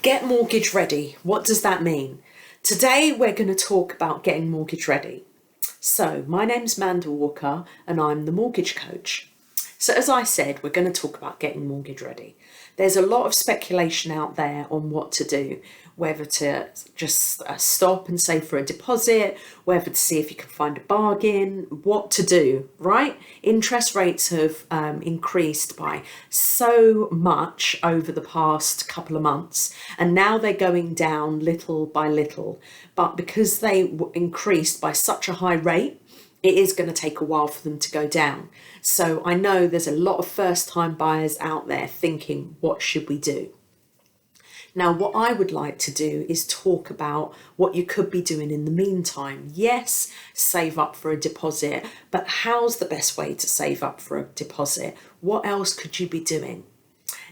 Get mortgage ready. What does that mean? Today we're going to talk about getting mortgage ready. So my name's Manda Walker and I'm the mortgage coach. So as I said, we're going to talk about getting mortgage ready. There's a lot of speculation out there on what to do, whether to just stop and save for a deposit, whether to see if you can find a bargain, what to do, right? Interest rates have increased by so much over the past couple of months, and now they're going down little by little. But because they increased by such a high rate, it is going to take a while for them to go down. So I know there's a lot of first-time buyers out there thinking, what should we do? Now, what I would like to do is talk about what you could be doing in the meantime. Yes, save up for a deposit, but how's the best way to save up for a deposit? What else could you be doing?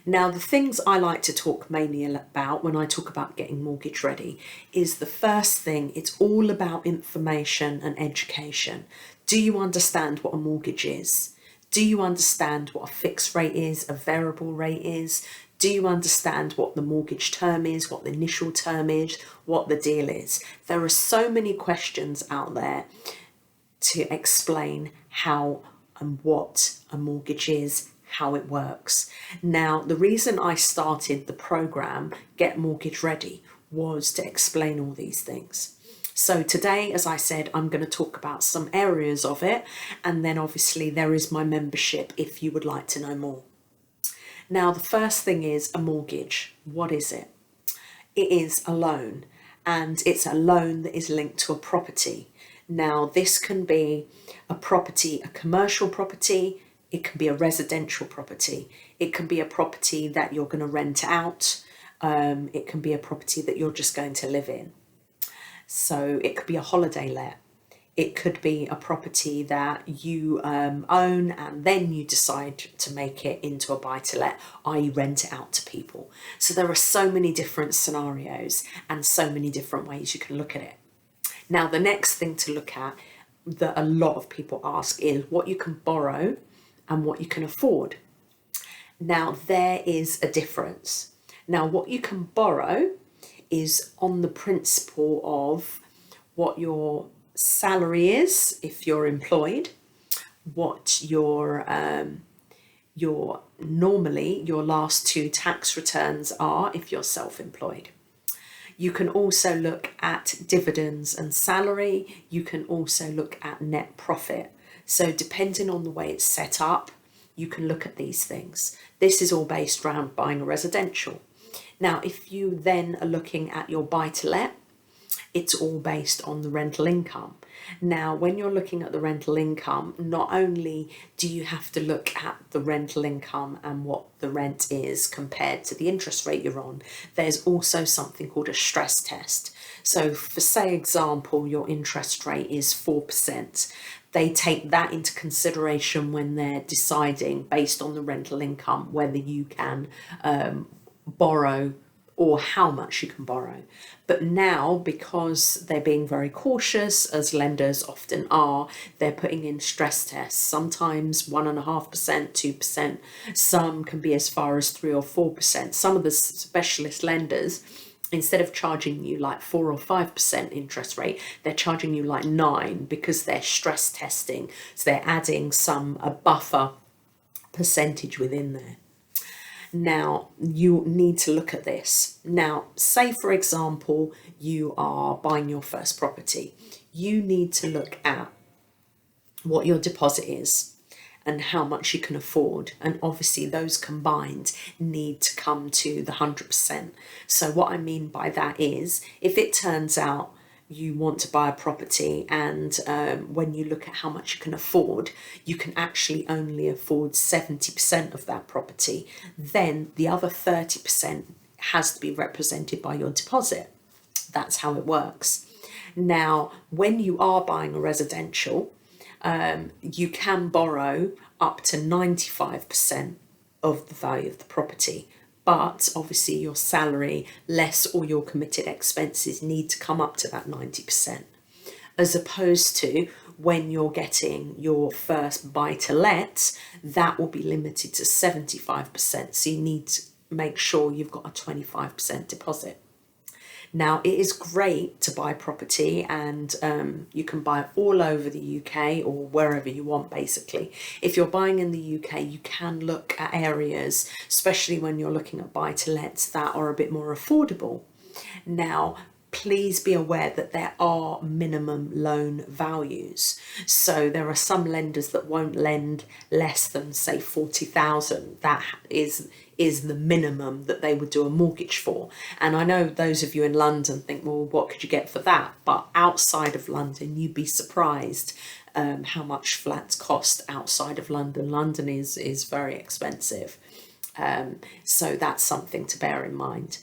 Now, the things I like to talk mainly about when I talk about getting mortgage ready is the first thing, it's all about information and education. Do you understand what a mortgage is? Do you understand what a fixed rate is, a variable rate is? Do you understand what the mortgage term is, what the initial term is, what the deal is? There are so many questions out there to explain how and what a mortgage is, how it works. Now, the reason I started the program, Get Mortgage Ready, was to explain all these things. So today, as I said, I'm going to talk about some areas of it, and then obviously there is my membership if you would like to know more. Now, the first thing is a mortgage. What is it? It is a loan, and it's a loan that is linked to a property. Now, this can be a property, a commercial property. It can be a residential property. It can be a property that you're going to rent out. It can be a property that you're just going to live in. So it could be a holiday let. It could be a property that you own and then you decide to make it into a buy-to-let, i.e. rent it out to people. So there are so many different scenarios and so many different ways you can look at it. Now, the next thing to look at that a lot of people ask is what you can borrow and what you can afford. Now, there is a difference. Now, what you can borrow is on the principle of what your salary is if you're employed, what your normally your last two tax returns are if you're self-employed. You can also look at dividends and salary. You can also look at net profit. So depending on the way it's set up, you can look at these things. This is all based around buying a residential. Now, if you then are looking at your buy-to-let, it's all based on the rental income. Now, when you're looking at the rental income, not only do you have to look at the rental income and what the rent is compared to the interest rate you're on, there's also something called a stress test. So for say example, your interest rate is 4%. They take that into consideration when they're deciding based on the rental income whether you can borrow or how much you can borrow. But now, because they're being very cautious, as lenders often are, they're putting in stress tests, sometimes 1.5%, 2%, some can be as far as 3 or 4%. Some of the specialist lenders, instead of charging you like 4 or 5% interest rate, they're charging you like 9 because they're stress testing. So they're adding a buffer percentage within there. Now, you need to look at this. Now, say for example, you are buying your first property. You need to look at what your deposit is and how much you can afford. And obviously those combined need to come to the 100%. So what I mean by that is, if it turns out you want to buy a property and when you look at how much you can afford, you can actually only afford 70% of that property, then the other 30% has to be represented by your deposit. That's how it works. Now, when you are buying a residential, you can borrow up to 95% of the value of the property. But obviously your salary, less all your committed expenses, need to come up to that 90%. As opposed to when you're getting your first buy to let, that will be limited to 75%. So you need make sure you've got a 25% deposit. Now, it is great to buy property, and you can buy all over the UK or wherever you want, basically. If you're buying in the UK, you can look at areas, especially when you're looking at buy-to-lets, that are a bit more affordable. Now, please be aware that there are minimum loan values. So there are some lenders that won't lend less than, say, 40,000. That is the minimum that they would do a mortgage for. And I know those of you in London think, well, what could you get for that? But outside of London, you'd be surprised how much flats cost outside of London. London is very expensive. So that's something to bear in mind.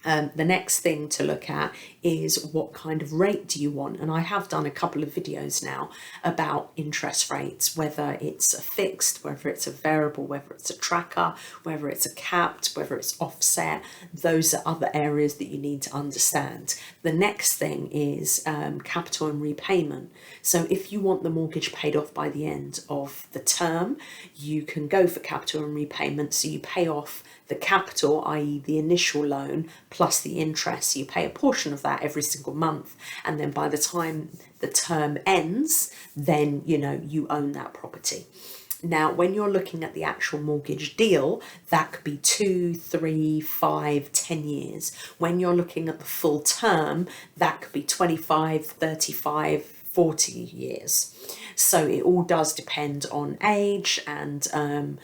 The next thing to look at is what kind of rate do you want? And I have done a couple of videos now about interest rates, whether it's a fixed, whether it's a variable, whether it's a tracker, whether it's a capped, whether it's offset. Those are other areas that you need to understand. The next thing is capital and repayment. So if you want the mortgage paid off by the end of the term, you can go for capital and repayment. So you pay off the capital, i.e. the initial loan, plus the interest. You pay a portion of that every single month, and then by the time the term ends, then you own that property. Now, when you're looking at the actual mortgage deal, that could be 2, 3, 5, 10 years. When you're looking at the full term, that could be 25, 35, 40 years. So it all does depend on age and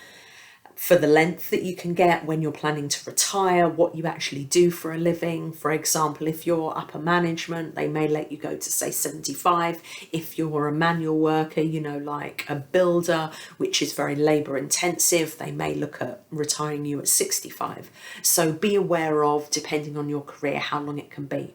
for the length that you can get when you're planning to retire, what you actually do for a living. For example, if you're upper management, they may let you go to, say, 75. If you're a manual worker, like a builder, which is very labour intensive, they may look at retiring you at 65. So be aware of, depending on your career, how long it can be.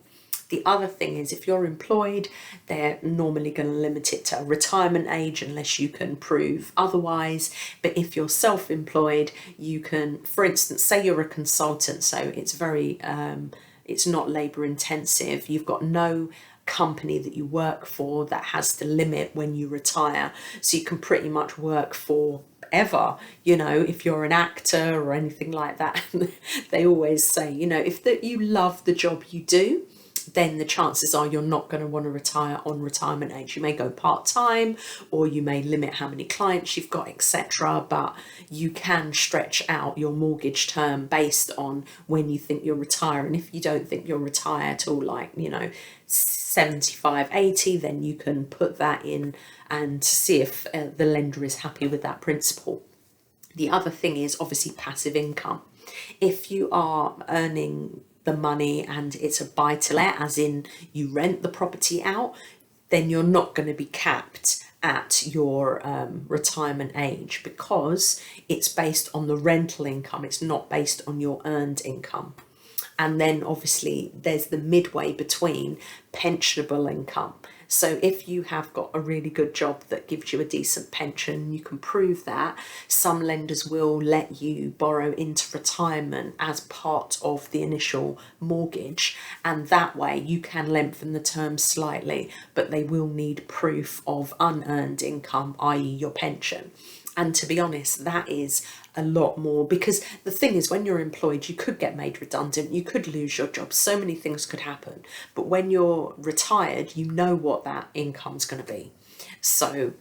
The other thing is, if you're employed, they're normally going to limit it to a retirement age unless you can prove otherwise. But if you're self-employed, you can, for instance, say you're a consultant, so it's not labour intensive. You've got no company that you work for that has to limit when you retire. So you can pretty much work for ever. If you're an actor or anything like that, they always say, if you love the job you do, then the chances are you're not going to want to retire on retirement age. You may go part-time, or you may limit how many clients you've got, etc. But you can stretch out your mortgage term based on when you think you'll retire. And if you don't think you'll retire till 75, 80, then you can put that in and see if the lender is happy with that principle. The other thing is obviously passive income. If you are earning the money and it's a buy-to-let, as in you rent the property out, then you're not going to be capped at your retirement age, because it's based on the rental income. It's not based on your earned income. And then obviously there's the midway between pensionable income. So if you have got a really good job that gives you a decent pension, you can prove that, some lenders will let you borrow into retirement as part of the initial mortgage. And that way you can lengthen the term slightly, but they will need proof of unearned income, i.e. your pension. And to be honest, that is a lot more, because the thing is, when you're employed, you could get made redundant, you could lose your job, so many things could happen. But when you're retired, you know what that income's going to be. So,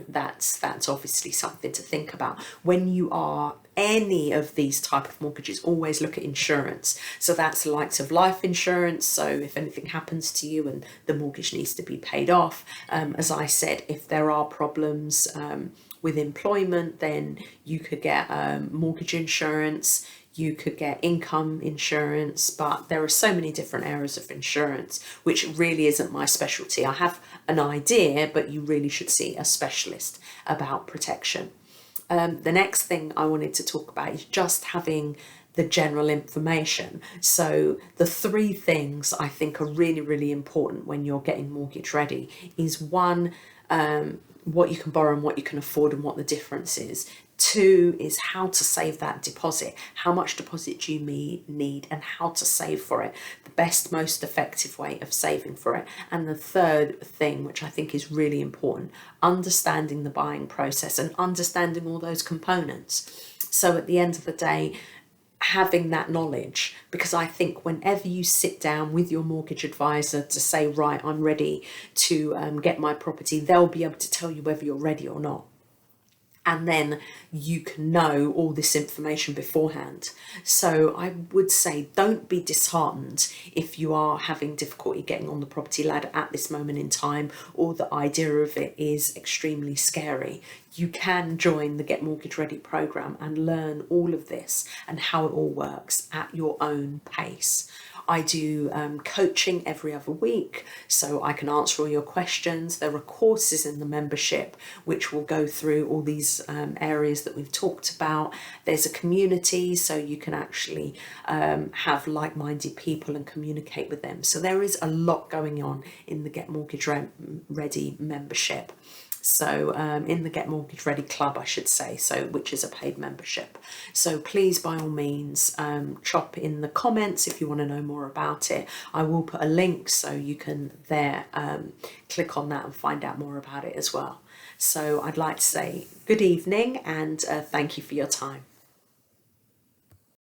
that's obviously something to think about. When you are any of these type of mortgages, always look at insurance. So that's the likes of life insurance. So if anything happens to you and the mortgage needs to be paid off, as I said, if there are problems with employment, then you could get mortgage insurance, you could get income insurance, but there are so many different areas of insurance, which really isn't my specialty. I have an idea, but you really should see a specialist about protection. The next thing I wanted to talk about is just having the general information. So the 3 things I think are really, really important when you're getting mortgage ready is 1, what you can borrow and what you can afford and what the difference is. 2 is how to save that deposit. How much deposit do you need and how to save for it. The best, most effective way of saving for it. And the 3rd thing, which I think is really important, understanding the buying process and understanding all those components. So at the end of the day, having that knowledge, because I think whenever you sit down with your mortgage advisor to say, right, I'm ready to get my property, they'll be able to tell you whether you're ready or not. And then you can know all this information beforehand. So I would say don't be disheartened if you are having difficulty getting on the property ladder at this moment in time, or the idea of it is extremely scary. You can join the Get Mortgage Ready program and learn all of this and how it all works at your own pace. I do coaching every other week, so I can answer all your questions. There are courses in the membership which will go through all these areas that we've talked about. There's a community, so you can actually have like-minded people and communicate with them. So there is a lot going on in the Get Mortgage Ready membership. So in the Get Mortgage Ready Club, I should say, so which is a paid membership. So please, by all means, chop in the comments if you want to know more about it. I will put a link so you can there click on that and find out more about it as well. So I'd like to say good evening and thank you for your time.